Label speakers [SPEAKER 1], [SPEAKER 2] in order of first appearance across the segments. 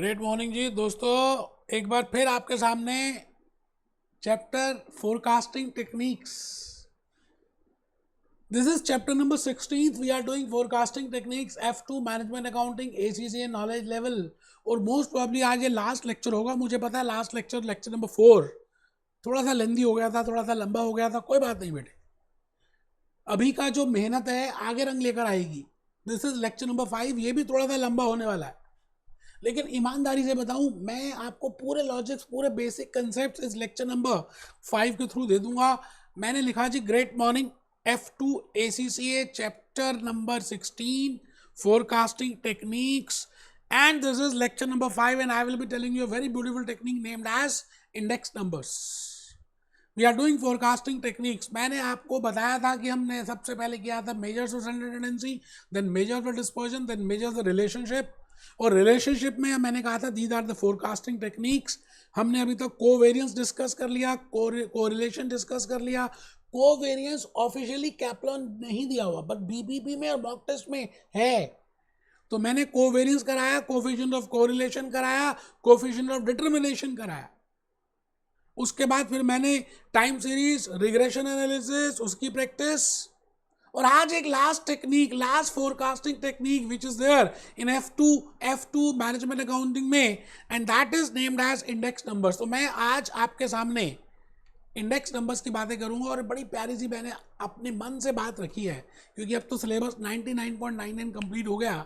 [SPEAKER 1] Great morning जी दोस्तों, एक बार फिर आपके सामने chapter forecasting techniques. This is chapter number 16। We are doing forecasting techniques F2 management accounting ACCA knowledge level. और most probably आज ये लास्ट लेक्चर होगा। मुझे पता है लास्ट लेक्चर नंबर 4 थोड़ा सा लेंदी हो गया था, थोड़ा सा लंबा हो गया था। कोई बात नहीं बेटे, अभी का जो मेहनत है आगे रंग लेकर आएगी। दिस इज लेक्चर नंबर 5, ये भी थोड़ा सा लंबा होने वाला है, लेकिन ईमानदारी से बताऊं, मैं आपको पूरे लॉजिक्स, पूरे बेसिक कंसेप्ट इस लेक्चर नंबर 5 के थ्रू दे दूंगा। मैंने लिखा जी great morning F2 ACCA chapter number 16 forecasting techniques, and this is lecture number 5 and I will be telling you a very beautiful technique named as index numbers. We are doing forecasting techniques. मैंने आपको बताया था कि हमने सबसे पहले किया था measures of central tendency, then measures of dispersion, then measures of relationship. और रिलेशनशिप में मैंने कहा था these are the forecasting techniques. हमने अभी तक कोवेरियंस डिस्कस कर लिया, कोरिलेशन डिस्कस कर लिया। कोवेरियंस ऑफिशियली कैप्लॉन नहीं दिया हुआ, बट बीबीपी में और मॉक टेस्ट में है। तो मैंने कोवेरियंस कराया, कोफिशिएंट ऑफ कोरिलेशन कराया, कोफिशिएंट ऑफ डिटरमिनेशन कराया। उसके बाद फिर मैंने टाइम सीरीज, रिग्रेशन एनालिसिस, उसकी प्रैक्टिस, और आज एक last technique, last forecasting technique which is there in F2 management accounting में, and that is named as index numbers. तो मैं आज आपके सामने इंडेक्स नंबर्स की बातें करूंगा, और बड़ी प्यारी सी मैंने अपने मन से बात रखी है, क्योंकि अब तो सिलेबस 99.99 कंप्लीट हो गया।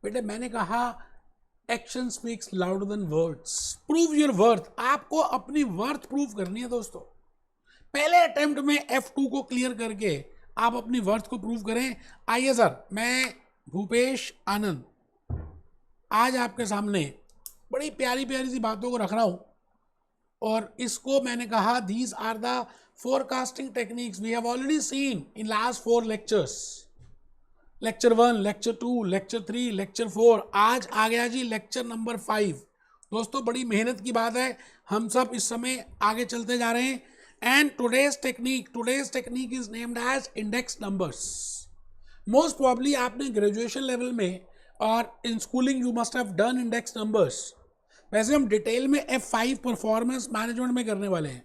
[SPEAKER 1] बेटे मैंने कहा action speaks louder than words, prove your worth. आपको अपनी वर्थ प्रूव करनी है दोस्तों। पहले अटेम्प्ट में F2 को क्लियर करके आप अपनी वर्थ को प्रूव करें। आइए सर, मैं भूपेश आनंद आज आपके सामने बड़ी प्यारी प्यारी सी बातों को रख रहा हूं, और इसको मैंने कहा these are the forecasting techniques we have already seen in last 4 lectures. Lecture 1, lecture 2, lecture 3, lecture 4, आज आ गया जी लेक्चर नंबर 5। दोस्तों बड़ी मेहनत की बात है, हम सब इस समय आगे चलते जा रहे हैं। And today's technique is named as index numbers. Most probably आपने ग्रेजुएशन लेवल में और in schooling you must have done index numbers. वैसे हम डिटेल में F5 परफॉर्मेंस मैनेजमेंट में करने वाले हैं,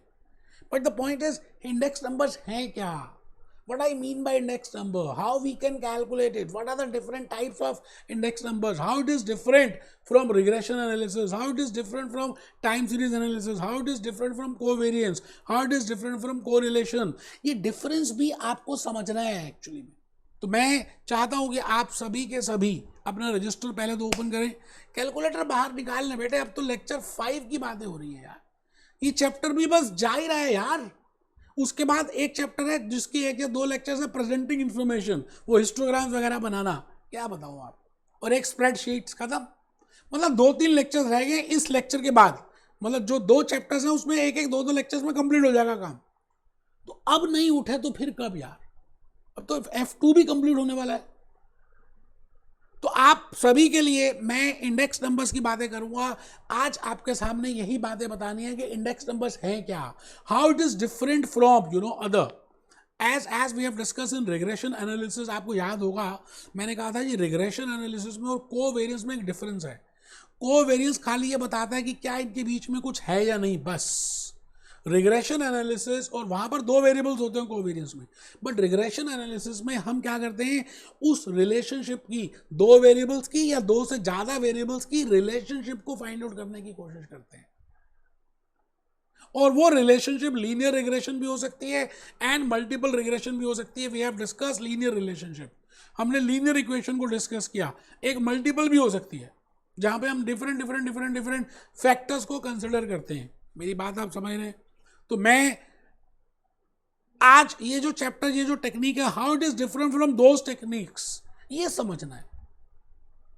[SPEAKER 1] but the point is index numbers हैं क्या, what I mean by index number, how we can calculate it, what are the different types of index numbers, how it is different from regression analysis, how it is different from time series analysis, how it is different from covariance, how it is different from correlation। ये difference भी आपको समझना है actually में। तो मैं चाहता हूं कि आप सभी के सभी अपना रजिस्टर पहले तो ओपन करें, कैलकुलेटर बाहर निकाल लें बेटे। अब तो लेक्चर 5 की बातें हो रही है यार, ये चैप्टर भी बस जा ही रहा है यार। उसके बाद एक चैप्टर है जिसकी 1 या 2 लेक्चर्स है प्रेजेंटिंग इंफॉर्मेशन, वो हिस्टोग्राम्स वगैरह बनाना, क्या बताऊं आप, और एक स्प्रेडशीट्स, खत्म। मतलब 2-3 लेक्चर्स रह गए इस लेक्चर के बाद। मतलब जो 2 चैप्टर्स हैं उसमें 1-2 लेक्चर्स में कंप्लीट हो जाएगा काम। तो अब नहीं उठे तो फिर कब यार, अब तो F2 भी कंप्लीट होने वाला है। तो आप सभी के लिए मैं इंडेक्स नंबर्स की बातें करूंगा आज। आपके सामने यही बातें बतानी है कि इंडेक्स नंबर्स हैं क्या, how it is different from other, as we have discuss in regression analysis. आपको याद होगा मैंने कहा था कि रिग्रेशन एनालिसिस में और कोवेरियंस में एक डिफरेंस है। कोवेरियंस खाली ये बताता है कि क्या इनके बीच में कुछ है या नहीं, बस। रिग्रेशन एनालिसिस, और वहां पर 2 वेरिएबल्स होते हैं कोवेरियंस में, बट रिग्रेशन एनालिसिस में हम क्या करते हैं, उस रिलेशनशिप की, 2 वेरिएबल्स की या 2 से ज्यादा वेरिएबल्स की रिलेशनशिप को फाइंड आउट करने की कोशिश करते हैं। और वो रिलेशनशिप लीनियर रिग्रेशन भी हो सकती है एंड मल्टीपल रिग्रेशन भी हो सकती है। We have discuss linear relationship, हमने लीनियर इक्वेशन को डिस्कस किया। एक मल्टीपल भी हो सकती है जहां पे हम डिफरेंट फैक्टर्स को कंसिडर करते हैं। मेरी बात आप समझ रहे हैं? तो मैं आज ये जो चैप्टर, ये जो टेक्निक है, how it is different from those techniques, ये समझना है।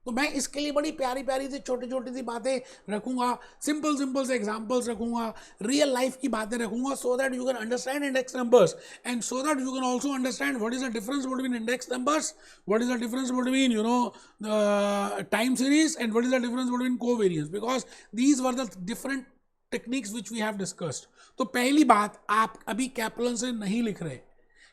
[SPEAKER 1] तो मैं इसके लिए बड़ी प्यारी प्यारी सी छोटी छोटी सी बातें रखूंगा, सिंपल से एग्जांपल्स रखूंगा, रियल लाइफ की बातें रखूंगा, so that you can understand index numbers, and so that you can also understand what is the difference between index numbers, what is the difference between time series, and what is the difference between covariance, because these were the different techniques which we have discussed. तो पहली बात, आप अभी Kaplan से नहीं लिख रहे,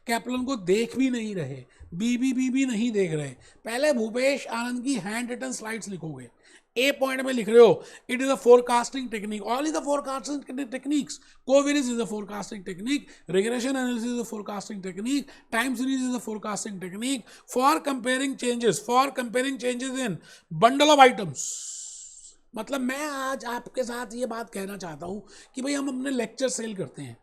[SPEAKER 1] Kaplan को देख भी नहीं रहे, बीबीबी भी नहीं देख रहे, पहले भूपेश आनंद की हैंड रिटन स्लाइड्स लिखोगे। ए पॉइंट में लिख रहे हो it is a forecasting technique, all is the forecasting techniques, covariance is a forecasting technique, regression analysis is a forecasting technique, time series is a forecasting technique for comparing changes in bundle of items. मतलब मैं आज आपके साथ ये बात कहना चाहता हूं कि भाई हम अपने लेक्चर सेल करते हैं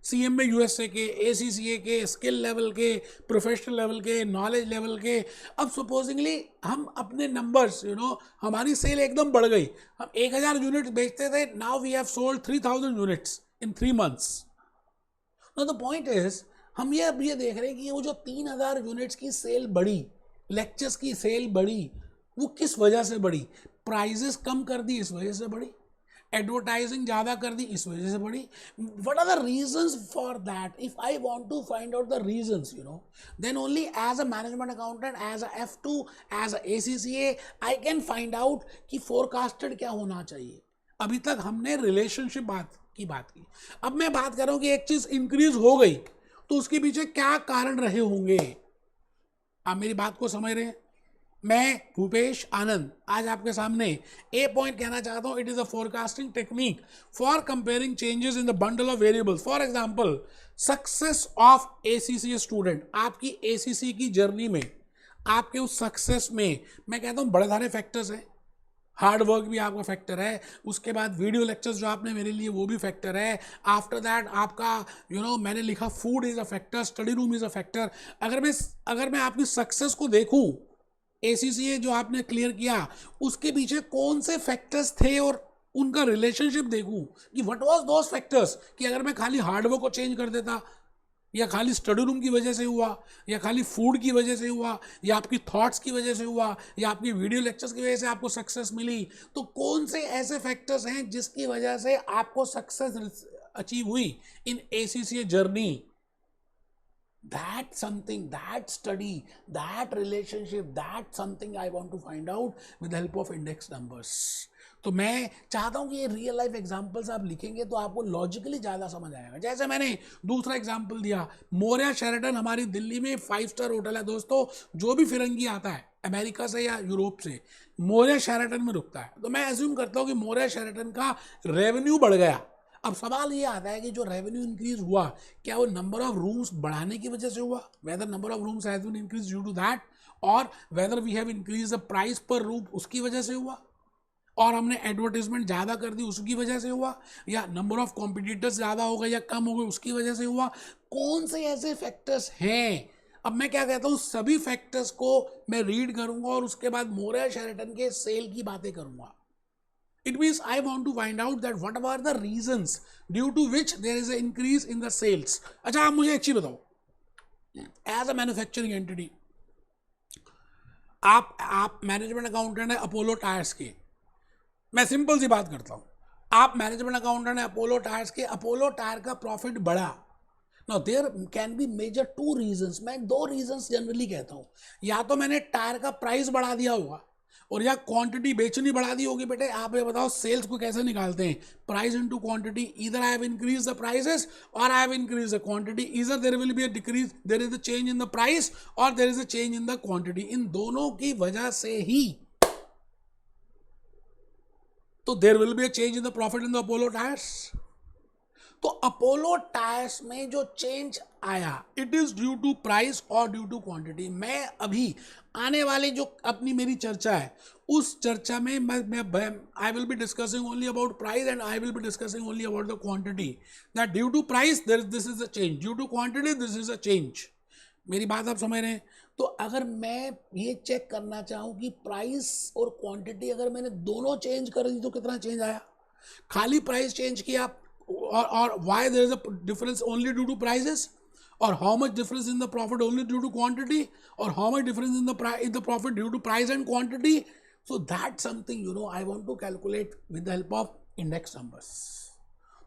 [SPEAKER 1] सीएम में, यूएसए के, एसीसीए के, स्किल लेवल के, प्रोफेशनल लेवल के, नॉलेज लेवल के। अब सपोजिंगली हम अपने नंबर्स हमारी सेल एकदम बढ़ गई, हम 1000 यूनिट्स बेचते थे, now we have sold 3000 units in 3 months. No the point is हम ये अब ये देख रहे हैं कि वो जो 3000 यूनिट्स की सेल बढ़ी, लेक्चर्स की सेल बढ़ी, वो किस वजह से बढ़ी? प्राइजेस कम कर दी इस वजह से बढ़ी, एडवर्टाइजिंग ज़्यादा कर दी इस वजह से बढ़ी। What are the reasons for that? If I want to find out the reasons then only as a management accountant, as a F2, as a ACCA I can find out कि forecasted क्या होना चाहिए। अभी तक हमने relationship बात की। अब मैं बात कर रहा हूँ कि एक चीज़ इंक्रीज हो गई तो उसके पीछे क्या कारण रहे होंगे। आप मेरी बात को समझ रहे हैं? मैं भूपेश आनंद आज आपके सामने ए पॉइंट कहना चाहता हूं, it is a forecasting technique for comparing changes in the bundle of variables. For example, success of ACCA student, आपकी ACCA की जर्नी में, आपके उस सक्सेस में मैं कहता हूं बड़े सारे फैक्टर्स हैं। हार्ड वर्क भी आपका फैक्टर है, उसके बाद वीडियो लेक्चर्स जो आपने मेरे लिए वो भी फैक्टर है, आफ्टर दैट आपका मैंने लिखा food is a factor, study room is a factor. अगर मैं आपकी सक्सेस को देखूं, ACCA जो आपने क्लियर किया उसके पीछे कौन से फैक्टर्स थे और उनका रिलेशनशिप देखूं कि व्हाट वाज दोस फैक्टर्स, कि अगर मैं खाली हार्डवर्क को चेंज कर देता, या खाली स्टडी रूम की वजह से हुआ, या खाली फूड की वजह से हुआ, या आपकी थॉट्स की वजह से हुआ, या आपकी वीडियो लेक्चर्स की वजह से आपको सक्सेस मिली, तो कौन से ऐसे फैक्टर्स हैं जिसकी वजह से आपको सक्सेस अचीव हुई इन ACCA journey? That something, that study, that relationship, that something I want to find out with the help of index numbers. तो मैं चाहता हूं कि ये रियल लाइफ एग्जांपल्स आप लिखेंगे तो आपको लॉजिकली ज़्यादा समझ आएगा। जैसे मैंने दूसरा एग्जांपल दिया, मोरिया शेराटन हमारी दिल्ली में 5 स्टार होटल है दोस्तों। जो भी फिरंगी आता है अमेरिका से या यूरोप से, मोरिया शेराटन में रुकता है, तो मैं एज्यूम करता हूँ कि मोरिया शेराटन का रेवेन्यू बढ़ गया। अब सवाल ये आता है कि जो रेवेन्यू इंक्रीज हुआ, क्या वो नंबर ऑफ रूम्स बढ़ाने की वजह से हुआ, whether number of rooms has been increase due to that, और whether we have increase the price per room उसकी वजह से हुआ, और हमने एडवर्टीजमेंट ज़्यादा कर दी उसकी वजह से हुआ, या नंबर ऑफ कॉम्पिटिटर्स ज़्यादा हो गए या कम हो गए उसकी वजह से हुआ। कौन से ऐसे फैक्टर्स हैं? अब मैं क्या कहता हूँ, सभी फैक्टर्स को मैं रीड करूंगा और उसके बाद मोरिया शेराटन के सेल की बातें करूंगा। It means I want to find out that what are the reasons due to which there is an increase in the sales. अच्छा, आप मुझे एक चीज बताओ, एज अ मैन्युफैक्चरिंग एंटिटी, आप मैनेजमेंट अकाउंटेंट है अपोलो टायर्स के। मैं सिंपल सी बात करता हूँ, आप मैनेजमेंट अकाउंटेंट है अपोलो टायर्स के, अपोलो टायर का प्रॉफिट बढ़ा। Now there can be major 2 reasons. मैं 2 रीजंस जनरली कहता हूँ, या तो मैंने टायर का प्राइस बढ़ा दिया होगा, और या क्वांटिटी बेचनी बढ़ा दी होगी। बेटे आप ये बताओ सेल्स को कैसे निकालते हैं? Price into quantity. Either I have increase the prices और I have increase the quantity, either there will be a decrease, there is a change in the price और there is a change in the quantity. इन दोनों की वजह से ही तो there will be a change in the profit in the Apollo Tyres. तो Apollo Tyres में जो चेंज आया, it is due to price और ड्यू टू क्वांटिटी। मैं अभी आने वाले जो अपनी मेरी चर्चा है उस चर्चा में मैं I will be discussing only about price and I will be discussing only about the quantity, that due to price this is a change, due to quantity this is a change. मेरी बात आप समझ रहे हैं? तो अगर मैं ये चेक करना चाहूँ कि प्राइस और क्वांटिटी अगर मैंने दोनों चेंज कर दी तो कितना चेंज आया, खाली प्राइस चेंज किया और why there is a difference only due to prices, or how much difference in the profit only due to quantity, or how much difference in the profit due to price and quantity. So that's something I want to calculate with the help of index numbers.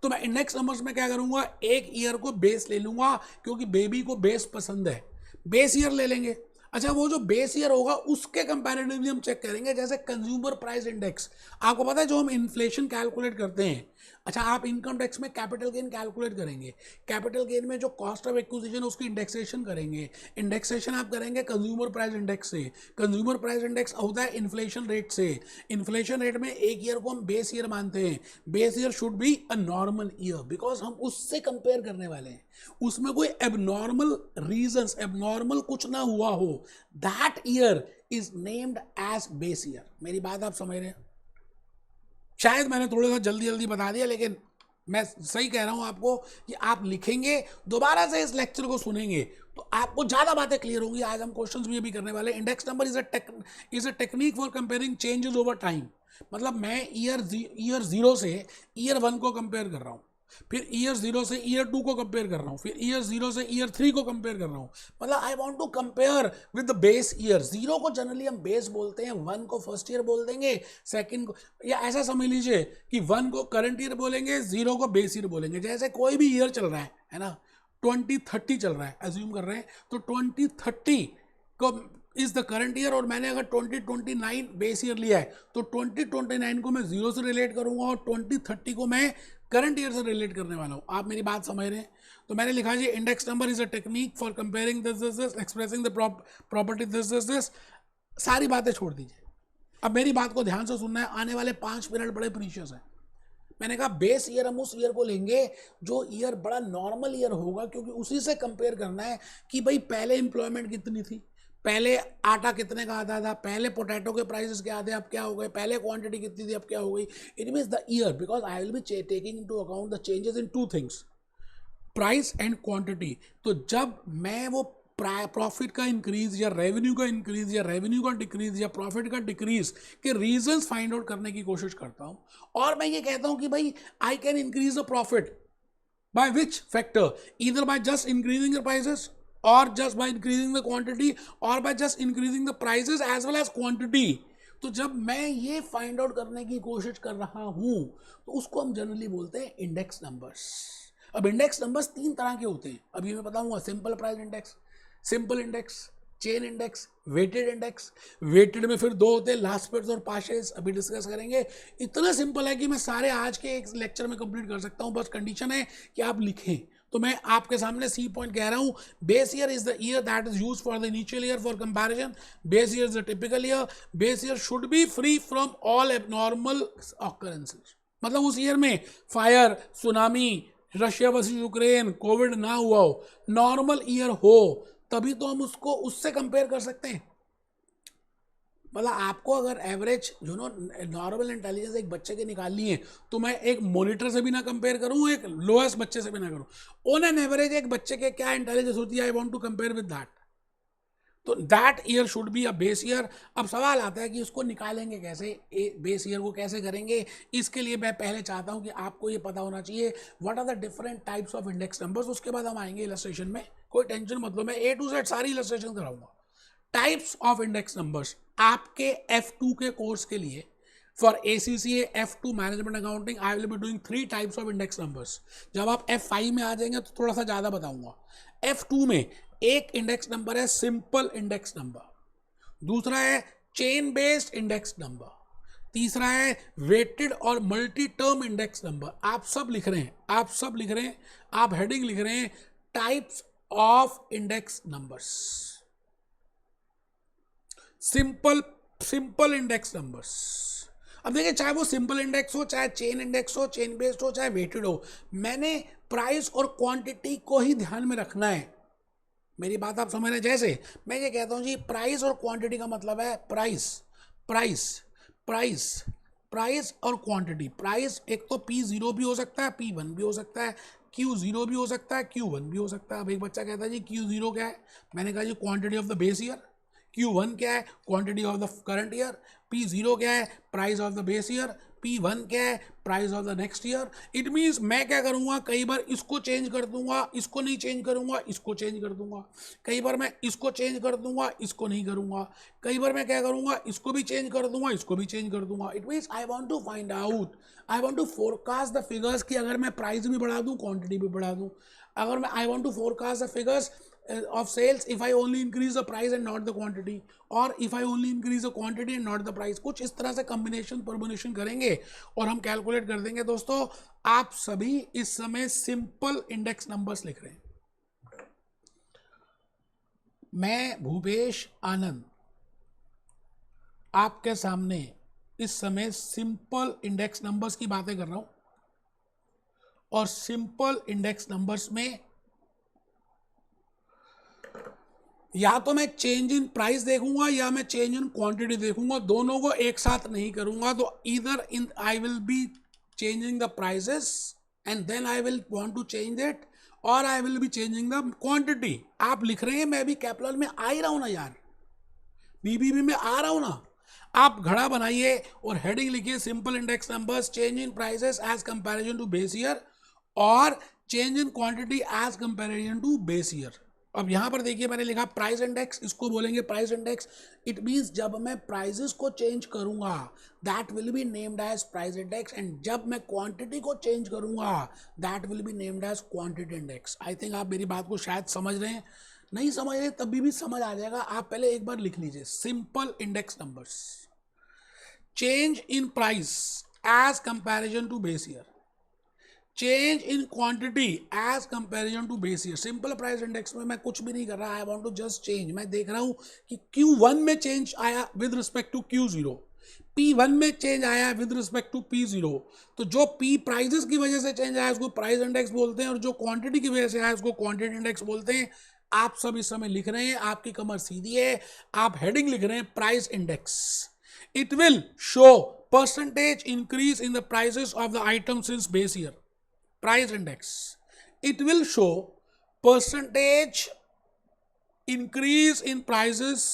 [SPEAKER 1] तो मैं index numbers में क्या करूंगा, एक year को base ले लूंगा, क्योंकि बेबी को बेस पसंद है, बेस ईयर ले लेंगे। अच्छा, वो जो बेस ईयर होगा उसके कंपैरेटिवली हम चेक करेंगे, जैसे कंज्यूमर प्राइस इंडेक्स। आपको पता है जो हम इन्फ्लेशन कैलकुलेट करते हैं, अच्छा, आप इनकम टैक्स में कैपिटल गेन कैलकुलेट करेंगे, कैपिटल गेन में जो कॉस्ट ऑफ एक्विजिशन उसकी इंडेक्सेशन करेंगे, इंडेक्सेशन आप करेंगे कंज्यूमर प्राइस इंडेक्स से, कंज्यूमर प्राइस इंडेक्स होता है इन्फ्लेशन रेट से, इन्फ्लेशन रेट में एक ईयर को हम बेस ईयर मानते हैं, base year should be a normal year because हम उससे कंपेयर करने वाले हैं, उसमें कोई एबनॉर्मल रीजंस, एबनॉर्मल कुछ ना हुआ हो, that year is named as base year. मेरी बात आप समझ रहे हैं? शायद मैंने थोड़ा सा जल्दी जल्दी बता दिया, लेकिन मैं सही कह रहा हूं आपको कि आप लिखेंगे, दोबारा से इस लेक्चर को सुनेंगे तो आपको ज़्यादा बातें क्लियर होंगी। आज हम क्वेश्चंस भी करने वाले। Index number is a technique for comparing changes over time. मतलब मैं ईयर 0 से ईयर 1 को कंपेयर कर रहा हूँ, फिर ईयर 0 से ईयर 2 को कंपेयर कर रहा हूँ, फिर ईयर 0 से ईयर 3 को कंपेयर कर रहा हूँ। मतलब I want to compare with the base year. 0 को जनरली हम बेस बोलते हैं, 1 को फर्स्ट ईयर बोल देंगे, सेकंड को, या ऐसा समझ लीजिए कि 1 को करंट ईयर बोलेंगे, 0 को बेस ईयर बोलेंगे। जैसे कोई भी ईयर चल रहा है ना, 2030 चल रहा है, एज्यूम कर रहे हैं, तो 2030 को इज द करंट ईयर, और मैंने अगर 2029 बेस ईयर लिया है तो 2029 को मैं 0 से रिलेट करूंगा और 2030 को मैं करंट ईयर से रिलेट करने वाला हूं। आप मेरी बात समझ रहे हैं? तो मैंने लिखा जी index number is a technique for comparing this expressing the property this. सारी बातें छोड़ दीजिए, अब मेरी बात को ध्यान से सुनना है। आने वाले 5 मिनट बड़े प्रीशियस हैं। मैंने कहा बेस ईयर हम उस ईयर को लेंगे जो ईयर बड़ा नॉर्मल ईयर होगा, क्योंकि उसी से कंपेयर करना है कि भाई पहले एम्प्लॉयमेंट कितनी थी, पहले आटा कितने का आता था, पहले पोटैटो के प्राइसेस क्या थे, अब क्या हो गए, पहले क्वांटिटी कितनी थी, अब क्या हो गई। It means the year, because I will be taking into account the changes in 2 things, price and quantity. तो जब मैं वो प्रॉफिट का इंक्रीज या रेवेन्यू का इंक्रीज या रेवेन्यू का डिक्रीज या प्रॉफिट का डिक्रीज के रीजंस फाइंड आउट करने की कोशिश करता हूं, और मैं ये कहता हूं कि भाई I can increase the profit by which factor, either by just increasing the prices or just by increasing the quantity or by just increasing the prices as well as quantity। तो जब मैं ये फाइंड आउट करने की कोशिश कर रहा हूं तो उसको हम जनरली बोलते हैं इंडेक्स नंबर्स। अब इंडेक्स नंबर्स 3 तरह के होते हैं, अभी मैं बताऊंगा। Simple price index, simple index, chain index, weighted index. Weighted में फिर 2 होते हैं, लास्ट पेड्स और पाशेस, अभी डिस्कस करेंगे। इतना सिंपल है कि मैं सारे आज के एक लेक्चर में कंप्लीट कर सकता हूं, बस कंडीशन है कि आप लिखें। तो मैं आपके सामने सी पॉइंट कह रहा हूं, base year is the year that is used for the initial year for comparison. Base year is the typical year. Base year should B free from all abnormal occurrences. मतलब उस year में fire, tsunami, Russia versus Ukraine, Covid ना हुआ हो, normal year हो, तभी तो हम उसको उससे कंपेयर कर सकते हैं। मतलब आपको अगर एवरेज नॉर्मल इंटेलिजेंस एक बच्चे की निकालनी है तो मैं एक मॉनिटर से भी ना कंपेयर करूं, एक लोएस्ट बच्चे से भी ना करूं। ऑन एन एवरेज एक बच्चे के क्या इंटेलिजेंस होती है, I want to compare with that. तो that year should be a base year. अब सवाल आता है कि उसको निकालेंगे कैसे, बेस ईयर को कैसे करेंगे। इसके लिए मैं पहले चाहता हूं कि आपको ये पता होना चाहिए what are the different types of index numbers. उसके बाद हम आएंगे इलस्ट्रेशन में, कोई टेंशन मत लो, मैं A to Z सारी इलस्ट्रेशन कराऊंगा। टाइप्स ऑफ इंडेक्स नंबर्स आपके F2 के कोर्स के लिए, for ACCA F2 management accounting, I will be doing 3 types of index numbers. जब आप F5 में आ जाएंगे तो थोड़ा सा ज़्यादा बताऊंगा। F2 में एक इंडेक्स नंबर है सिंपल इंडेक्स नंबर, दूसरा है चेन बेस्ड इंडेक्स नंबर, तीसरा है वेटेड और मल्टी टर्म इंडेक्स नंबर। आप सब लिख रहे हैं, आप सब लिख रहे हैं, आप हेडिंग लिख रहे हैं, types of index numbers. Simple index numbers. अब देखिए, चाहे वो सिंपल इंडेक्स हो, चाहे चेन इंडेक्स हो, चेन बेस्ड हो, चाहे वेटेड हो, मैंने प्राइस और क्वांटिटी को ही ध्यान में रखना है। मेरी बात आप समझ रहे हैं? जैसे मैं ये कहता हूं जी, प्राइस और क्वांटिटी का मतलब है प्राइस, प्राइस, प्राइस, प्राइस और क्वांटिटी। प्राइस एक तो P0 भी हो सकता है, P1 भी हो सकता है, Q0 भी हो सकता है, Q1 भी हो सकता है। अब एक बच्चा कहता है जी Q0 क्या है, मैंने कहा जी quantity of the base year. Q1 क्या है, quantity of the current year. P0 क्या है, price of the base year. P1 क्या है, price of the next year. It means मैं क्या करूंगा, कई बार इसको चेंज कर दूंगा, इसको नहीं चेंज करूंगा, इसको चेंज कर दूंगा। कई बार मैं इसको चेंज कर दूंगा, इसको नहीं करूंगा। कई बार मैं क्या करूंगा, इसको भी चेंज कर दूंगा, इसको भी चेंज कर दूंगा। It means I want to find out, I want to forecast the figures कि अगर मैं प्राइस भी बढ़ा दूं, क्वांटिटी भी बढ़ा दूं। अगर मैं I want to forecast the figures of sales if I only increase the price and not the quantity, or if I only increase the quantity and not the price. कुछ इस तरह से कॉम्बिनेशन परमुनेशन करेंगे और हम कैलकुलेट कर देंगे। दोस्तों आप सभी इस समय सिंपल इंडेक्स नंबर्स लिख रहे हैं। मैं भूपेश आनंद आपके सामने इस समय सिंपल इंडेक्स नंबर्स की बातें कर रहा हूं, और सिंपल इंडेक्स नंबर्स में या तो मैं चेंज इन प्राइस देखूंगा या मैं चेंज इन क्वांटिटी देखूंगा, दोनों को एक साथ नहीं करूंगा। तो इधर in I will be changing the prices and then I will want to change it, और I will be changing the quantity. आप लिख रहे हैं, मैं भी कैपिटल में आ ही रहा हूं ना यार, बीबीबी में आ रहा हूं ना। आप घड़ा बनाइए और हेडिंग लिखिए simple index numbers, change in prices as comparison to base year, और change in quantity as comparison to base year. अब यहां पर देखिए मैंने लिखा प्राइस इंडेक्स, इसको बोलेंगे प्राइस इंडेक्स। इट मींस जब मैं प्राइसेस को चेंज करूंगा that will be named as price index, and जब मैं क्वांटिटी को चेंज करूंगा that will be named as quantity index. I think आप मेरी बात को शायद समझ रहे हैं, नहीं समझ रहे तब भी समझ आ जाएगा। आप पहले एक बार लिख लीजिए simple index numbers, change in price as comparison to base year, change in quantity as comparison to base year. Simple price index में मैं कुछ भी नहीं कर रहा, I want to just change. मैं देख रहा हूं कि Q1 में चेंज आया with respect to Q0, P1 में चेंज आया विद रिस्पेक्ट टू P0। तो जो P प्राइजेस की वजह से चेंज आया उसको प्राइस इंडेक्स बोलते हैं, और जो क्वांटिटी की वजह से आया उसको क्वांटिटी इंडेक्स बोलते हैं। आप सब इस समय लिख रहे हैं, आपकी कमर सीधी है, आप हेडिंग लिख रहे हैं price index. It will show percentage increase in the prices of the item since base year. Price index. It will show percentage increase in prices.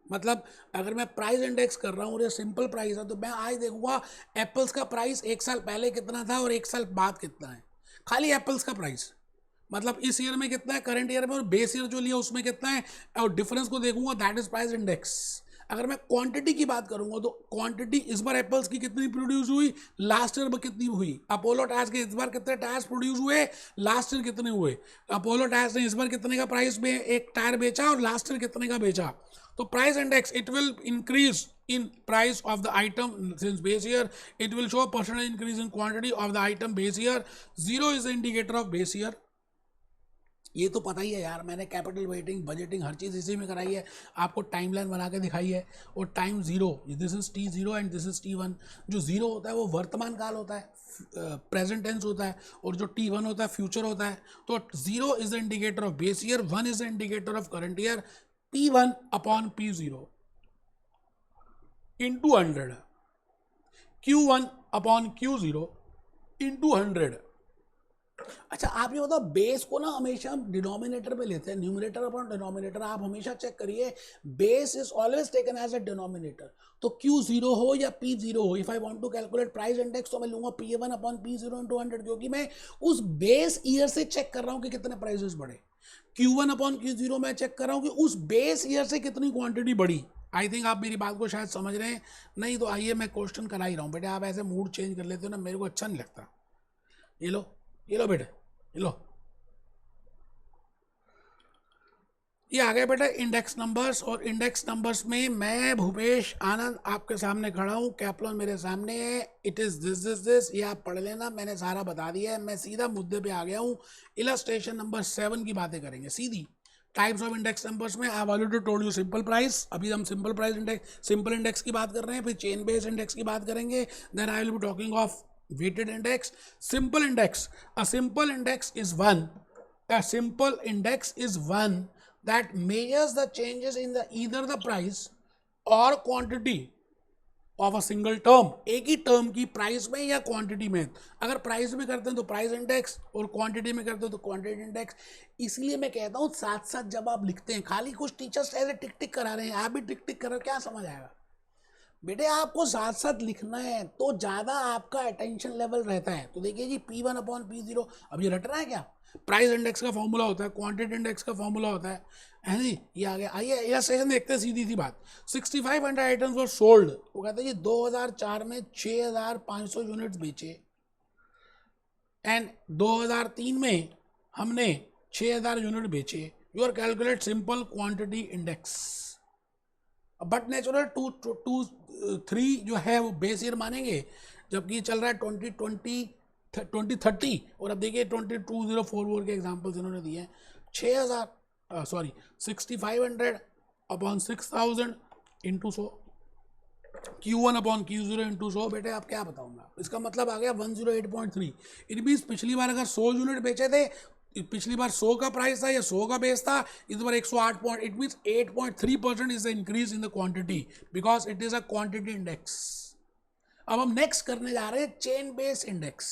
[SPEAKER 1] मतलब अगर मैं प्राइस इंडेक्स कर रहा हूँ और ये सिंपल प्राइस है तो मैं आज देखूंगा एप्पल्स का प्राइस एक साल पहले कितना था और एक साल बाद कितना है, खाली एप्पल्स का प्राइस। मतलब इस ईयर में कितना है करंट ईयर में, और बेस ईयर जो लिया उसमें कितना है, और डिफरेंस को देखूंगा, दैट इज प्राइस इंडेक्स। अगर मैं क्वांटिटी की बात करूंगा तो क्वांटिटी इस बार एप्पल्स की कितनी प्रोड्यूस हुई, लास्ट ईयर में कितनी हुई। अपोलो टायर्स के इस बार कितने टायर्स प्रोड्यूस हुए, लास्ट ईयर कितने हुए। अपोलो टायर्स ने इस बार कितने का प्राइस में एक टायर बेचा और लास्ट ईयर कितने का बेचा। तो price index it will increase in price of the item since base year. It will show percentage increase in quantity of the item base year. 0 is the indicator of base year. ये तो पता ही है यार, मैंने capital waiting budgeting हर चीज़ इसी में कराई है, आपको टाइमलाइन बना के दिखाई है। और time zero, this is T0 and this is T1। जो जीरो होता है वो वर्तमान काल होता है, प्रेजेंट टेंस होता है, और जो T1 होता है फ्यूचर होता है। तो 0 is the indicator of base year, 1 is the indicator of current year. P1 upon P0 into 100, Q1 upon Q0 into 100। अच्छा आप ये बताओ, बेस को ना हमेशा हम डिनोमिनेटर पे लेते हैं, न्यूमरेटर अपॉन डिनोमिनेटर। आप हमेशा चेक करिए, base is always taken as a denominator. तो Q0 हो या P0 हो, if I want to calculate price index तो मैं लूंगा P1 अपॉन P0 इंटू 100, क्योंकि मैं उस बेस ईयर से चेक कर रहा हूं कि कितने प्राइसेस बढ़े। Q1 अपॉन Q0 मैं चेक कर रहा हूं कि उस बेस ईयर से कितनी क्वांटिटी बढ़ी। आई थिंक आप मेरी बात को शायद समझ रहे हैं, नहीं तो आइए मैं क्वेश्चन करा ही रहा हूँ। बेटे आप ऐसे मूड चेंज कर लेते हो ना, मेरे को अच्छा नहीं लगता। ये लो बेटे, ये लो, ये आ गए बेटा इंडेक्स नंबर्स। और इंडेक्स नंबर्स में मैं भूपेश आनंद आपके सामने खड़ा हूँ, कैप्लॉन मेरे सामने है। इट इज दिस, ये आप पढ़ लेना, मैंने सारा बता दिया है। मैं सीधा मुद्दे पे आ गया हूँ। इलस्ट्रेशन नंबर 7 की बातें करेंगे सीधी। टाइप्स ऑफ इंडेक्स नंबर्स में I already told you simple price, अभी हम simple price index, simple index की बात कर रहे हैं। फिर चेन बेस्ड इंडेक्स की बात करेंगे, then I will be talking of weighted index. Simple index, a simple index is one that measures the changes in the either the price or quantity of a single term। एक ही term की price में या quantity में। अगर price में करते हैं तो प्राइस इंडेक्स, और क्वांटिटी में करते हैं तो क्वांटिटी इंडेक्स। इसलिए मैं कहता हूँ साथ साथ जब आप लिखते हैं, खाली कुछ टीचर्स ऐसे टिक टिक करा रहे हैं, आप भी टिक टिक करो, क्या समझ आएगा। बेटे आपको साथ साथ लिखना है तो ज़्यादा आपका अटेंशन लेवल रहता है। तो देखिए जी P1 अपॉन P0, अब ये रट रहा है क्या। प्राइस इंडेक्स का फॉर्मूला होता है, क्वांटिटी इंडेक्स का फॉर्मूला होता है जी। ये आ गया। आइए यह सेशन देखते हैं, सीधी सी बात। 6500 आइटम्स वर सोल्ड। वो कहते हैं जी 2004 में 6500 यूनिट्स बेचे, एंड 2003 में हमने 6000 यूनिट बेचे, you are calculate simple quantity index, but natural 2 3 जो है वो बेस ईयर मानेंगे, जबकि ये चल रहा है 2030, और अब देखिए 22044 के एग्जाम्पल्स इन्होंने दिए हैं। 6500 upon 6000 into 100, Q1 upon Q0 into 100। बेटे आप क्या बताऊंगा, इसका मतलब आ गया 108.3। इट मीन्स पिछली बार अगर 100 यूनिट बेचे थे, पिछली बार 100 का प्राइस था या 100 का बेस था, इस बार 108 point, it means 8.3% is the increase in the quantity because it is a quantity index. अब हम नेक्स्ट करने जा रहे हैं चेन बेस इंडेक्स,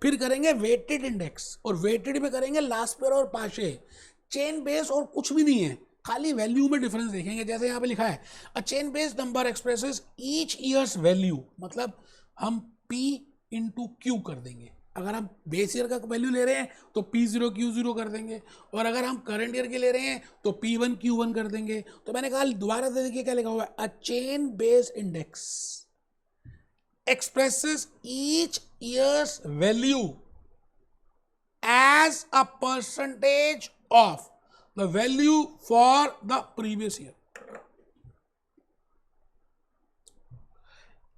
[SPEAKER 1] फिर करेंगे वेटेड इंडेक्स, और वेटेड में करेंगे लास्ट पेयर और पाशे। चेन बेस और कुछ भी नहीं है, खाली वैल्यू में डिफरेंस देखेंगे। जैसे यहाँ पे लिखा है a chain based number expresses each year's value, मतलब हम P इंटू क्यू कर देंगे। अगर हम बेस ईयर का वैल्यू ले रहे हैं तो P0 Q0 कर देंगे, और अगर हम करंट ईयर के ले रहे हैं तो P1 Q1 कर देंगे। तो मैंने कहा दोबारा से देखिए क्या लिखा हुआ है, a chain based index expresses each year's value as a percentage of the value for the previous year.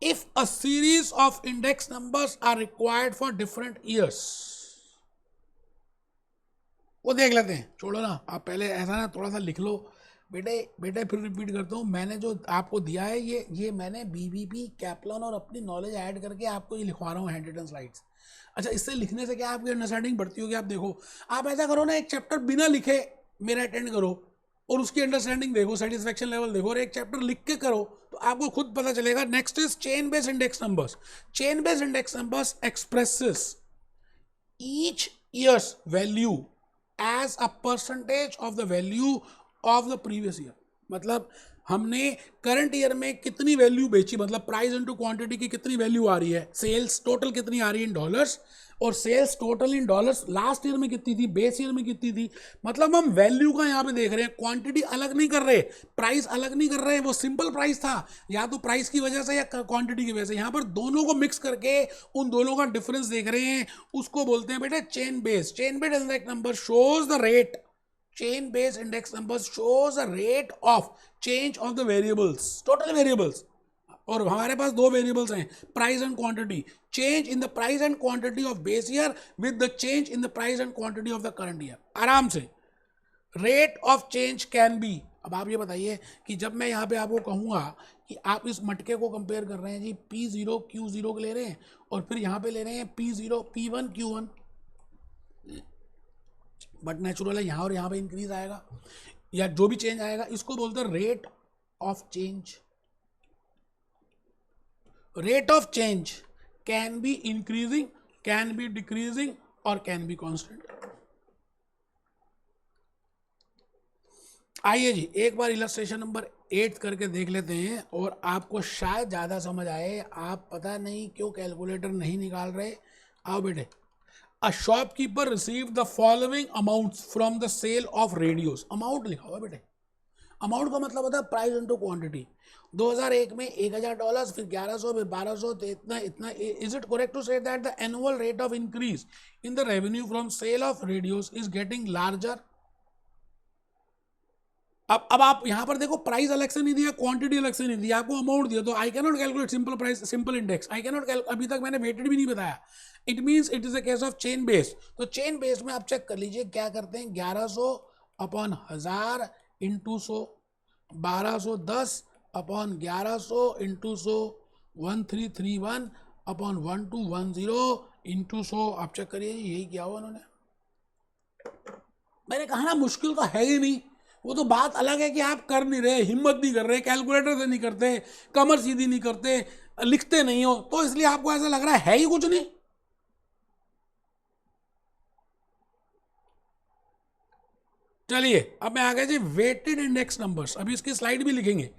[SPEAKER 1] If a series of index numbers are required for different years, वो देख लेते हैं, छोड़ो ना, आप पहले ऐसा ना थोड़ा सा लिख लो। बेटे फिर रिपीट करता हूँ, मैंने जो आपको दिया है ये मैंने बीबीपी कैप्लन और अपनी नॉलेज ऐड करके आपको ये लिखवा रहा हूँ हैंड रिटन स्लाइड्स। अच्छा, इससे लिखने से क्या आपकी अंडरस्टैंडिंग बढ़ती होगी। आप देखो, आप ऐसा करो ना, एक चैप्टर बिना लिखे मेरा अटेंड करो और उसकी अंडरस्टैंडिंग देखो, सेटिस्फेक्शन लेवल देखो, और एक चैप्टर लिख के करो तो आपको खुद पता चलेगा। Next is chain based index numbers. Chain based index numbers expresses each year's value as a percentage of the value of the previous year. मतलब हमने करंट ईयर में कितनी वैल्यू बेची, मतलब प्राइस इनटू क्वांटिटी की कितनी वैल्यू आ रही है, सेल्स टोटल कितनी आ रही है इन डॉलर्स, और sales total in dollars last year में कितनी थी, बेस ईयर में कितनी थी। मतलब हम वैल्यू का यहाँ पे देख रहे हैं, क्वांटिटी अलग नहीं कर रहे, प्राइस अलग नहीं कर रहे। वो सिंपल प्राइस था, या तो प्राइस की वजह से या क्वांटिटी की वजह से, यहाँ पर दोनों को मिक्स करके उन दोनों का डिफरेंस देख रहे हैं। उसको बोलते हैं बेटे chain base. Chain based index number shows the rate, chain based index numbers shows a rate of change of the variables, total variables। और हमारे पास दो वेरिएबल्स हैं, price and quantity. Change in the price and quantity of base year with the change in the price and quantity of the current year. आराम से rate of change can be. अब आप ये बताइए कि जब मैं यहाँ पे आपको कहूँगा कि आप इस मटके को कंपेयर कर रहे हैं जी, P0 Q0 के ले रहे हैं, और फिर यहाँ पे ले रहे हैं P0 P1 Q1, but natural है यहाँ और यहाँ पे इंक्रीज आएगा, या जो भी चेंज आएगा, इसको बोलते हैं rate of change. Rate of change can be increasing, can be decreasing, और कैन बी कांस्टेंट। आइए जी एक बार इलस्ट्रेशन नंबर 8 करके देख लेते हैं, और आपको शायद ज़्यादा समझ आए। आप पता नहीं क्यों कैलकुलेटर नहीं निकाल रहे। आओ बेटे। A shopkeeper received the following amounts from the sale of radios। Amount लिखा हुआ बेटे, अमाउंट का मतलब होता है प्राइस इनटू क्वांटिटी। 2001 में $1000, फिर 1100, फिर 1200, तो इतना इतना। Is it correct to say that the annual rate of increase in the revenue from sale of radios is getting larger. अब आप यहाँ पर देखो, प्राइस अलग से नहीं दिया, क्वांटिटी अलग से नहीं दिया, आपको अमाउंट दिया। तो I can not calculate simple price, simple index I can not. अभी तक मैंने वेटेड भी नहीं बताया। It means it is a case of chain based. तो चेन बेस्ड में आप चेक कर लीजिए क्या करते हैं, 1100 upon 1000 into 100, 1210 upon 1100 into 100, 1331 upon 1210 into 100। आप चेक करिए यही किया हुआ उन्होंने। मैंने कहा ना मुश्किल तो है ही नहीं, वो तो बात अलग है कि आप कर नहीं रहे, हिम्मत नहीं कर रहे, कैलकुलेटर से नहीं करते, कमर सीधी नहीं करते, लिखते नहीं हो, तो इसलिए आपको ऐसा लग रहा है ही कुछ नहीं। चलिए अब मैं आ गया जी वेटेड इंडेक्स नंबर्स। अभी इसकी स्लाइड भी लिखेंगे।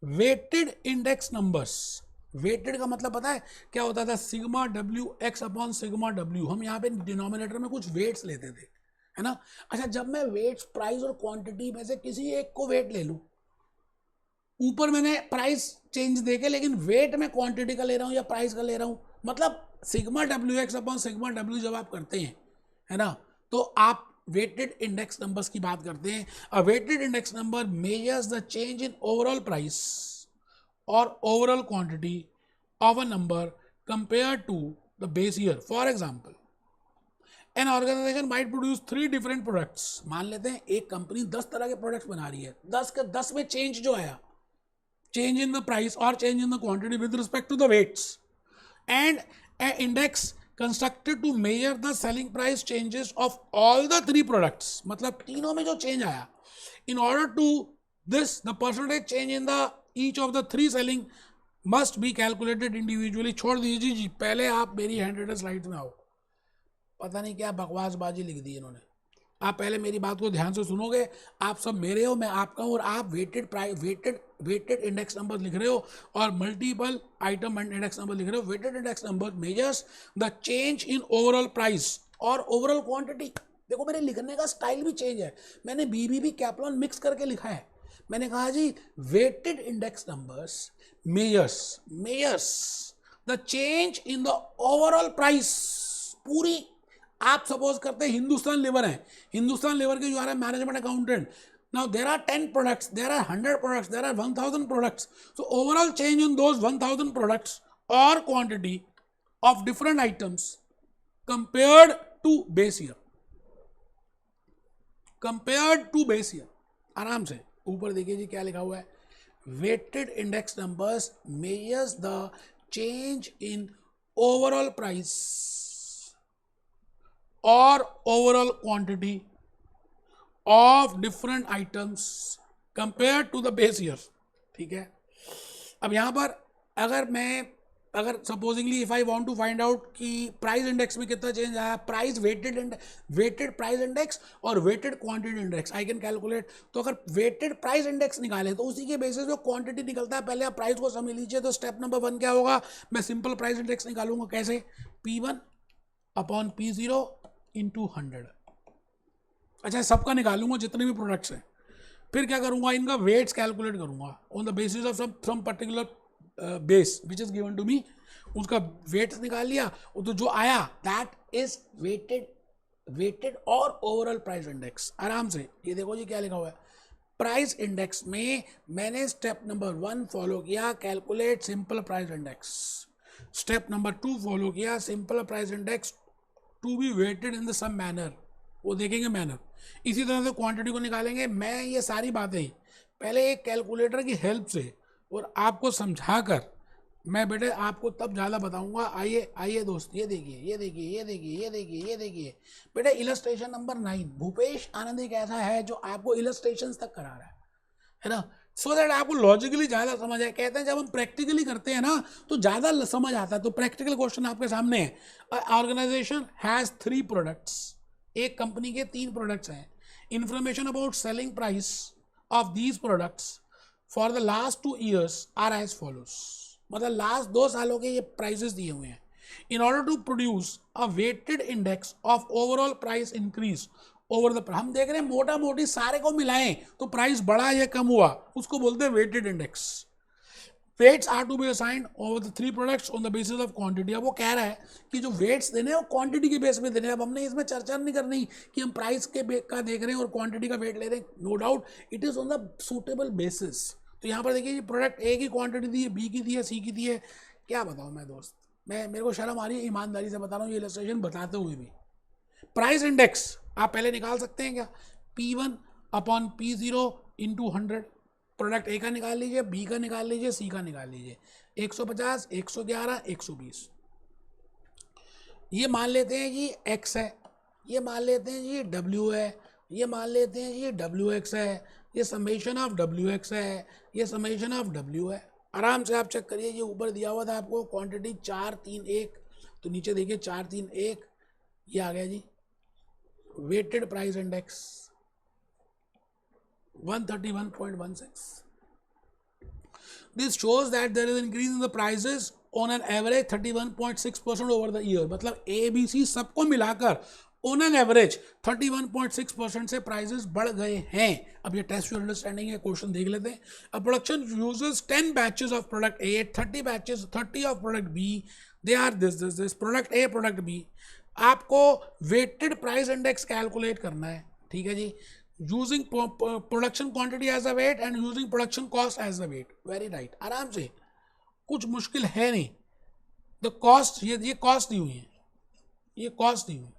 [SPEAKER 1] वेटेड इंडेक्स नंबर्स, वेटेड का मतलब पता है क्या होता था, sigma W x upon sigma W. हम यहाँ पे डिनोमिनेटर में कुछ वेट्स लेते थे, है ना। अच्छा, जब मैं वेट्स, प्राइस और क्वांटिटी में से किसी एक को वेट ले लूं, ऊपर मैंने प्राइस चेंज देके, लेकिन वेट में क्वांटिटी का ले रहा हूं या प्राइस का ले रहा हूं, मतलब sigma W x upon sigma W जब आप करते हैं, है ना, तो आप वेटेड इंडेक्स नंबर्स की बात करते हैं. A weighted index number measures the change in overall price और overall quantity of a number compare to the base year. For example, an organization might produce 3 different products. मान लेते हैं एक company 10 तरह के प्रोडक्ट्स बना रही है. 10 के 10 में चेंज जो आया, change in the price or change in the quantity with respect to the weights, and an index constructed to measure the selling price changes of all the 3 products. मतलब तीनों में जो change आया, in order to this the percentage change in the each of the 3 selling must be calculated individually. छोड़ दीजिए जी, पहले आप मेरी हैंड रिटन स्लाइड्स में आओ. पता नहीं क्या बकवासबाजी लिख दी इन्होंने. आप पहले मेरी बात को ध्यान से सुनोगे. आप सब मेरे हो, मैं आपका हूँ, और आप वेटेड इंडेक्स नंबर लिख रहे हो और multiple item and index number लिख रहे हो. Weighted index number measures the change in overall price और ओवरऑल क्वांटिटी. देखो मेरे लिखने का स्टाइल भी चेंज है. मैंने बीबीबी कैपलॉन मिक्स करके लिखा है. मैंने कहा जी weighted index numbers measures the change in the overall price. पूरी आप सपोज करते हैं हिंदुस्तान लीवर है. हिंदुस्तान लीवर के जो आ रहा है management accountant. Now there are 10 products, there are 100 products, there are 1000 products. So overall change in those 1000 products और quantity of different items compared to base year. Compared to base year. आराम से ऊपर देखिए जी क्या लिखा हुआ है. Weighted index numbers measures the change in overall price और overall quantity of different items compare to the base year. ठीक है. अब यहाँ पर अगर supposingly if I want to find out कि प्राइस इंडेक्स में कितना चेंज आया, प्राइस वेटेड प्राइस इंडेक्स और weighted quantity index I can calculate. तो अगर वेटेड प्राइस इंडेक्स निकाले तो उसी के बेसिस पे क्वांटिटी निकलता है. पहले आप प्राइस को समझ लीजिए. तो स्टेप नंबर 1 क्या होगा, मैं सिंपल प्राइस इंडेक्स निकालूंगा. कैसे? P1 upon P0 into 100. अच्छा, सबका निकालूंगा जितने भी प्रोडक्ट्स हैं. फिर क्या करूंगा, इनका वेट्स कैलकुलेट करूंगा on the basis of some particular base which is given to me. उसका वेट्स निकाल लिया. तो जो आया दैट इज वेटेड और ओवरऑल प्राइस इंडेक्स. आराम से ये देखो जी क्या लिखा हुआ है. प्राइस इंडेक्स में मैंने स्टेप नंबर 1 फॉलो किया, calculate simple price index. Step number 2 follow किया, simple price index to be weighted in the same manner. वो देखेंगे मैनर. इसी तरह से क्वांटिटी को निकालेंगे. मैं ये सारी बातें पहले एक कैलकुलेटर की हेल्प से और आपको समझाकर मैं बेटे आपको तब ज़्यादा बताऊंगा. आइए दोस्त, ये देखिए बेटे. Illustration number 9. भूपेश आनंद एक ऐसा है जो आपको इलस्ट्रेशंस तक करा रहा है ना, सो दैट आपको लॉजिकली ज़्यादा समझ आए. कहते हैं जब हम प्रैक्टिकली करते हैं ना तो ज़्यादा समझ आता है. तो प्रैक्टिकल क्वेश्चन आपके सामने है. Organization has 3 products. एक कंपनी के 3 प्रोडक्ट्स हैं. Information about selling price of these products for the last 2 years are as follows. मतलब लास्ट 2 सालों के ये प्राइसेस दिए हुए हैं. In order to produce a weighted index of overall price increase over the. हम देख रहे हैं मोटा मोटी सारे को मिलाएं तो प्राइस बढ़ा या कम हुआ, उसको बोलते हैं weighted index. Weights are to be assigned over the 3 products on the basis of quantity. अब वो कह रहा है कि जो वेट्स देने हैं वो क्वांटिटी के बेस पे देने हैं. अब हमने इसमें चर्चा नहीं करनी कि हम प्राइस के का देख रहे हैं और क्वांटिटी का वेट ले रहे हैं. No doubt it is on the suitable basis. तो यहाँ पर देखिए प्रोडक्ट ए की क्वांटिटी दी है, बी की दी है, सी की दी है. क्या बताऊँ मैं दोस्त, मेरे को शर्म आ रही है, ईमानदारी से बता रहा हूँ ये इलस्ट्रेशन बताते हुए भी. प्राइस इंडेक्स आप पहले निकाल सकते हैं क्या. P1 upon P0 into 100. Product ए का निकाल लीजिए, बी का निकाल लीजिए, सी का निकाल लीजिए. 150, 111, 120. ये मान लेते हैं कि x है, ये मान लेते हैं जी w है, ये मान लेते हैं जी wx है, ये समेशन ऑफ wx है, ये समेशन ऑफ w है. आराम से आप चेक करिए. ये ऊपर दिया हुआ था आपको क्वांटिटी 431, तो नीचे देखिए 431 ये आ गया जी. Weighted price index 131.16. This shows that there is an increase in the prices on an average 31.6% over the year. मतलब ABC सबको मिलाकर on an average 31.6% से prices बढ़ गए हैं. अब ये टेस्ट योर अंडरस्टैंडिंग है. क्वेश्चन देख लेते हैं. A production uses 10 batches of product A, 30 of product B. They are this. Product A, product B. आपको वेटेड प्राइस इंडेक्स कैलकुलेट करना है, ठीक है जी, using production quantity as a weight and using production cost as a weight. Very right, आराम से, कुछ मुश्किल है नहीं। द कॉस्ट, ये कॉस्ट दी हुई है, ये कॉस्ट दी हुई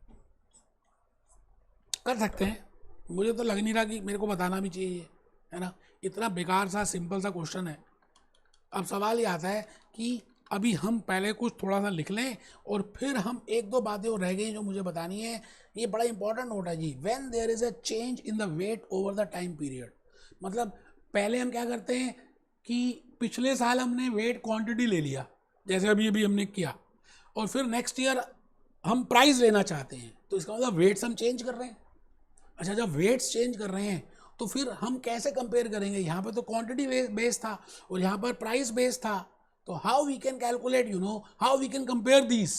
[SPEAKER 1] कर सकते हैं। मुझे तो लग नहीं रहा कि मेरे को बताना भी चाहिए, है ना, इतना बेकार सा सिंपल सा क्वेश्चन है। अब सवाल ये आता है कि अभी हम पहले कुछ थोड़ा सा लिख लें और फिर हम एक दो बातें और रह गई जो मुझे बतानी है। ये बड़ा इंपॉर्टेंट नोट है जी, when there is a change in the weight over the time period. मतलब पहले हम क्या करते हैं कि पिछले साल हमने वेट क्वांटिटी ले लिया, जैसे अभी अभी हमने किया, और फिर नेक्स्ट ईयर हम प्राइस लेना चाहते हैं, तो इसका मतलब वेट्स हम चेंज कर रहे हैं। अच्छा, जब वेट्स चेंज कर रहे हैं तो फिर हम कैसे कंपेयर करेंगे? यहाँ पर तो क्वांटिटी बेस था और यहाँ पर प्राइस बेस था, तो how we can calculate, you know, how we can compare this.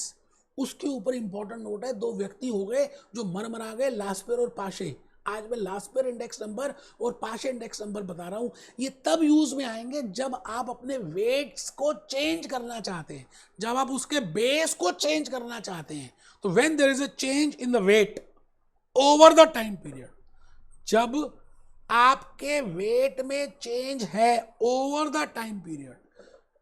[SPEAKER 1] उसके ऊपर इंपॉर्टेंट नोट है, दो व्यक्ति हो गए जो मर गए, लास्पेर और पाशे। आज मैं लास्पेर इंडेक्स नंबर और पाशे इंडेक्स नंबर बता रहा हूँ। ये तब यूज में आएंगे जब आप अपने वेट्स को चेंज करना चाहते हैं, जब आप उसके बेस को चेंज करना चाहते हैं। तो when there is a change in the weight over the time period, जब आपके वेट में चेंज है ओवर द टाइम पीरियड,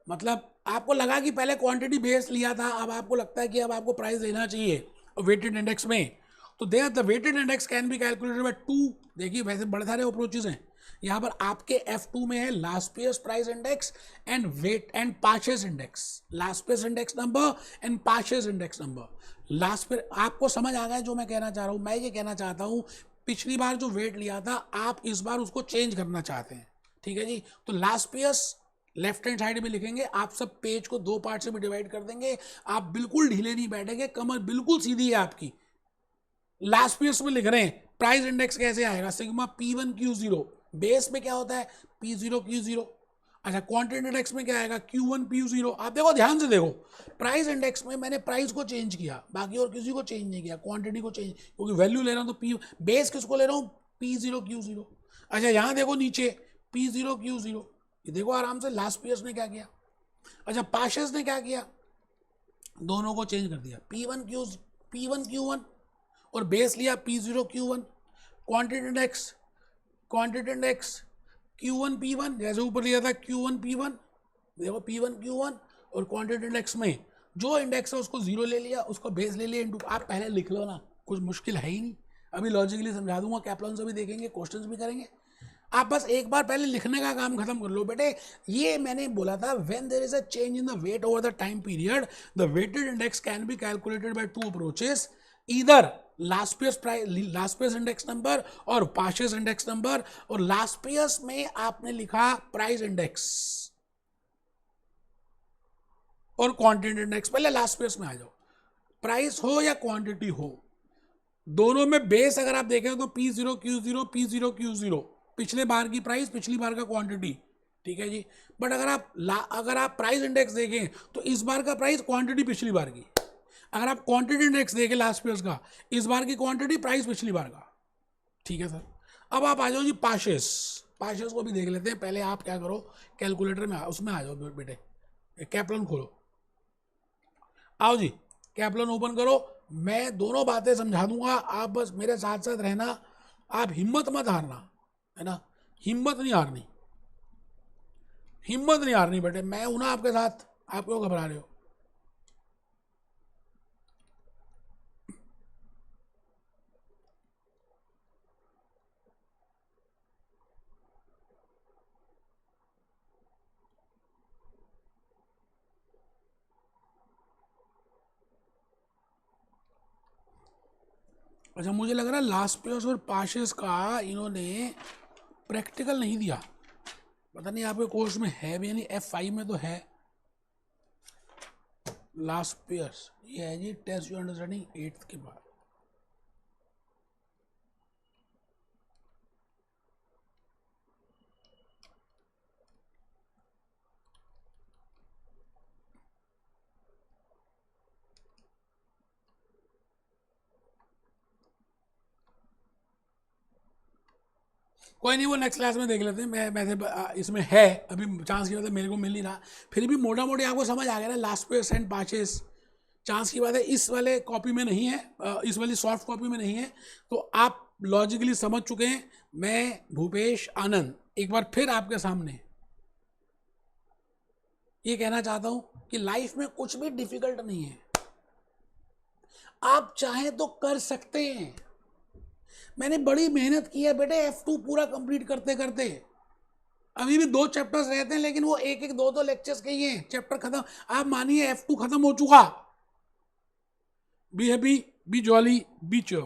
[SPEAKER 1] मतलब आपको लगा कि पहले क्वांटिटी बेस लिया था, अब आपको लगता है कि अब आपको प्राइस लेना चाहिए वेटेड इंडेक्स में, तो there the weighted index can be calculated by two. देखिए वैसे बड़े सारे अप्रोचेस हैं। यहाँ पर आपके F2 में है last year's price index and weight and Paasche's index, last year's index number and Paasche's index number. Last year आपको समझ आ गया जो मैं कहना चाह रहा हूँ? मैं ये कहना चाहता हूँ पिछली बार जो वेट लिया था आप इस बार उसको चेंज करना चाहते हैं, ठीक है जी। तो last years left hand side में लिखेंगे, आप सब पेज को दो पार्ट से भी डिवाइड कर देंगे, आप बिल्कुल ढीले नहीं बैठेंगे, कमर बिल्कुल सीधी है आपकी। लास्ट पीरियड्स में लिख रहे हैं, प्राइस इंडेक्स कैसे आएगा? सिग्मा P1Q0, बेस में क्या होता है P0Q0। अच्छा, क्वांटिटी इंडेक्स में क्या आएगा Q1Q0। आप देखो, ध्यान से देखो, प्राइस इंडेक्स में मैंने प्राइस को चेंज किया, बाकी और किसी को चेंज नहीं किया, क्वांटिटी को चेंज, क्योंकि वैल्यू ले रहा हूँ तो P, बेस किसको ले रहा हूँ P0Q0। अच्छा, यहाँ देखो नीचे P0Q0, ये देखो आराम से लास्ट पीरियड्स ने क्या किया। अच्छा, पाशेस ने क्या किया, दोनों को चेंज कर दिया, P1Q1 और बेस लिया P0Q1। क्वांटिटी इंडेक्स Q1P1, जैसे ऊपर लिया था Q1P1, देखो P1Q1, और क्वांटिटी इंडेक्स में जो इंडेक्स है उसको जीरो ले लिया, उसको बेस ले लिया इंटू। आप पहले लिख लो ना, कुछ मुश्किल है ही नहीं। अभी लॉजिकली समझा दूंगा, कैप्लॉन से भी देखेंगे, क्वेश्चंस भी करेंगे। आप बस एक बार पहले लिखने का काम खत्म कर लो बेटे। ये मैंने बोला था, when there is a change in the weight over the time period, the weighted index can be calculated by two approaches, either Laspeyres index number और पाशेस इंडेक्स नंबर। और लास्ट पीयर्स में आपने लिखा price index और quantity index. पहले Laspeyres में आ जाओ, प्राइस हो या क्वांटिटी हो, दोनों में बेस अगर आप देखें तो P0Q0 P0Q0, पिछले बार की प्राइस, पिछली बार का क्वांटिटी, ठीक है जी। बट अगर आप प्राइस इंडेक्स देखें तो इस बार का प्राइस क्वांटिटी पिछली बार की, अगर आप क्वांटिटी इंडेक्स देखें लास्ट पीरियड का, इस बार की क्वांटिटी प्राइस पिछली बार का, ठीक है सर। अब आप आ जाओ जी पाशेस, पाशेस को भी देख लेते हैं। पहले आप क्या करो, कैलकुलेटर में उसमें आ जाओ बेटे, कैप्लन खोलो, आओ जी, कैप्लन ओपन करो। मैं दोनों बातें समझा दूंगा, आप बस मेरे साथ साथ रहना, आप हिम्मत मत हारना, है ना, हिम्मत नहीं हारनी, हिम्मत नहीं हारनी बेटे, मैं हूं ना आपके साथ, आप क्यों घबरा रहे हो? अच्छा, मुझे लग रहा है लास्ट पेयर्स और पाशेस का इन्होंने प्रैक्टिकल नहीं दिया, पता नहीं आपके कोर्स में है भी, यानी F5 में तो है लास्ट पेयर्स, ये है जी टेस्ट योर अंडरस्टैंडिंग 8th के बाद। कोई नहीं, वो नेक्स्ट क्लास में देख लेते हैं। मैं वैसे इसमें है अभी चांस की, मतलब मेरे को मिल नहीं रहा, फिर भी मोटा मोटी आपको समझ आ गया ना लास्ट पेयर्स एंड पाचेस, चांस की बात है इस वाले कॉपी में नहीं है, इस वाली सॉफ्ट कॉपी में नहीं है, तो आप लॉजिकली समझ चुके हैं। मैं भूपेश आनंद एक बार फिर आपके सामने ये कहना चाहता हूं कि लाइफ में कुछ भी डिफिकल्ट नहीं है, आप चाहें तो कर सकते हैं। मैंने बड़ी मेहनत की है बेटे F2 पूरा कंप्लीट करते करते, अभी भी 2 चैप्टर्स रहते हैं, लेकिन वो एक एक दो लेक्चर्स के ही हैं, चैप्टर खत्म। आप मानिए F2 खत्म हो चुका। Be happy, B jolly, B cheerful.